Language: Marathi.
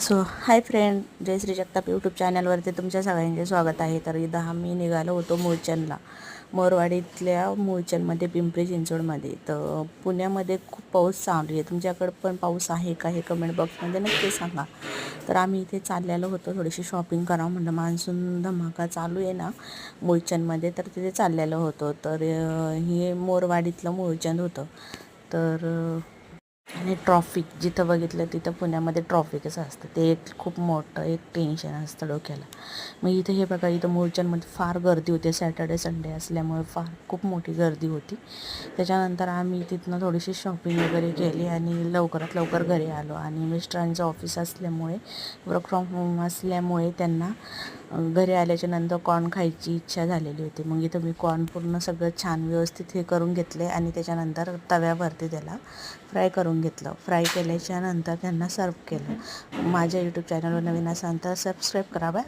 सो हाय फ्रेंड, जय श्री जगताप यूट्यूब चॅनलवरती तुमच्या सगळ्यांचे स्वागत आहे. तर इथं आम्ही निघालो होतो मूळचंदला, मोरवाडीतल्या मूळचंदमध्ये, पिंपरी चिंचवडमध्ये. तर पुण्यामध्ये खूप पाऊस चालू आहे. तुमच्याकडं पण पाऊस आहे का हे कमेंट बॉक्समध्ये नक्की सांगा. तर आम्ही इथे चाललेलो होतो, थोडीशी शॉपिंग करावं म्हणलं. मान्सून धमाका चालू आहे ना मूळचंदमध्ये, तर तिथे चाललेलो होतो. तर हे मोरवाडीतलं मूळचंद होतं. तर आणि ट्रॉफिक जिथं बघितलं तिथं पुण्यामध्ये ट्रॉफिकच असतं. ते एक खूप मोठं एक टेन्शन असतं डोक्याला. मग इथे हे बघा, इथं मूळचंदमध्ये फार गर्दी होती. सॅटर्डे संडे असल्यामुळे फार खूप मोठी गर्दी होती. त्याच्यानंतर आम्ही तिथनं थोडीशी शॉपिंग वगैरे केली आणि लवकरात लवकर घरी आलो. आणि मिस्टरांचं ऑफिस असल्यामुळे, वर्क फ्रॉम होम असल्यामुळे त्यांना घरी आल्याच्या नंतर कॉर्न खायची इच्छा झालेली होती. मग इथं मी कॉर्न पूर्ण सगळं छान व्यवस्थित हे करून घेतले आणि त्याच्यानंतर तव्यावरती त्याला फ्राय करून घेतलं. फ्राय केल्याच्या नंतर त्यांना सर्व केलं. माझ्या यूट्यूब चॅनलवर नवीन असाल तर सबस्क्राईब करा. बाय.